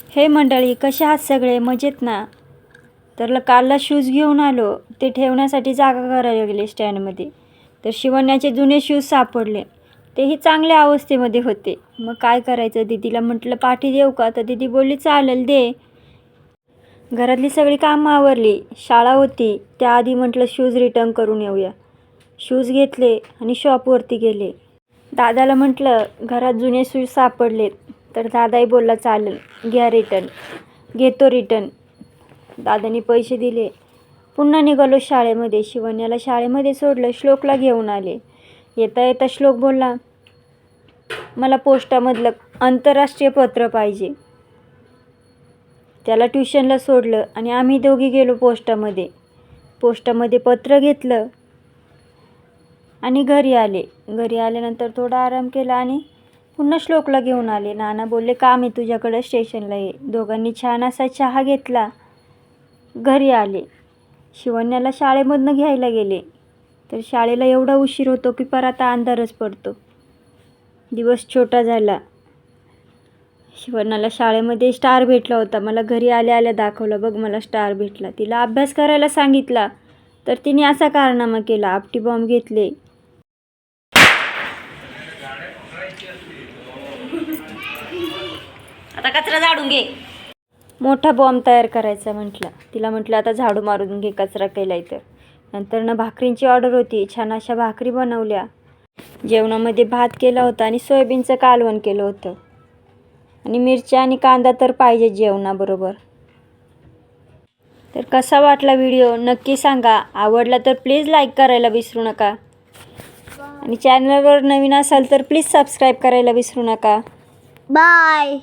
हे मंडळी, कसे आहात सगळे? मजेत ना? तर कालला शूज घेऊन आलो, ते ठेवण्यासाठी जागा करायला गेले स्टँडमध्ये. तर शिवण्याचे जुने शूज सापडले, तेही चांगल्या अवस्थेमध्ये होते. मग काय करायचं? दीदीला म्हटलं पाठी देऊ का? तर दीदी बोलली चालेल दे. घरातली सगळी कामं आवरली, शाळा होती. त्याआधी म्हटलं शूज रिटर्न करून येऊया. शूज घेतले आणि शॉपवरती गेले. दादाला म्हटलं घरात जुने शूज सापडलेत. तर दादाही बोलला चालेल, घ्या रिटर्न. घेतो रिटर्न. दादानी पैसे दिले. पुन्हा निघालो शाळेमध्ये. शिवण्याला शाळेमध्ये सोडलं, श्लोकला घेऊन आले. येता येता श्लोक बोलला, मला पोस्टामधलं आंतरराष्ट्रीय पत्र पाहिजे. त्याला ट्युशनला सोडलं आणि आम्ही दोघी गेलो पोस्टामध्ये. पोस्टामध्ये पत्र घेतलं आणि घरी आले. घरी आल्यानंतर थोडा आराम केला आणि पुन्हा श्लोकला घेऊन आले. नाना बोलले काम आहे तुझ्याकडं, स्टेशनला ये. दोघांनी छान असा चहा घेतला. घरी आले. शिवण्याला शाळेमधनं घ्यायला गेले. तर शाळेला एवढा उशीर होतो की आता अंधारच पडतो. दिवस छोटा झाला. शिवण्याला शाळेमध्ये स्टार भेटला होता. मला घरी आल्या आल्या दाखवला, बघ मला स्टार भेटला. तिला अभ्यास करायला सांगितला तर तिने असा कारनामा केला, आपटी बॉम्ब घेतले. आता कचरा झाडून घे. मोठा बॉम्ब तयार करायचा म्हटलं. तिला म्हटलं आता झाडू मारून घे कचरा केलाय तर. नंतर ना भाकरींची ऑर्डर होती. छान अशा भाकरी बनवल्या. जेवणामध्ये भात केला होता आणि सोयाबीनचं कालवण केलं होतं. आणि मिरच्या आणि कांदा तर पाहिजे जेवणाबरोबर. तर कसा वाटला व्हिडिओ नक्की सांगा. आवडला तर प्लीज लाईक करायला विसरू नका. आणि चॅनलवर नवीन असाल तर प्लीज सबस्क्राईब करायला विसरू नका. बाय.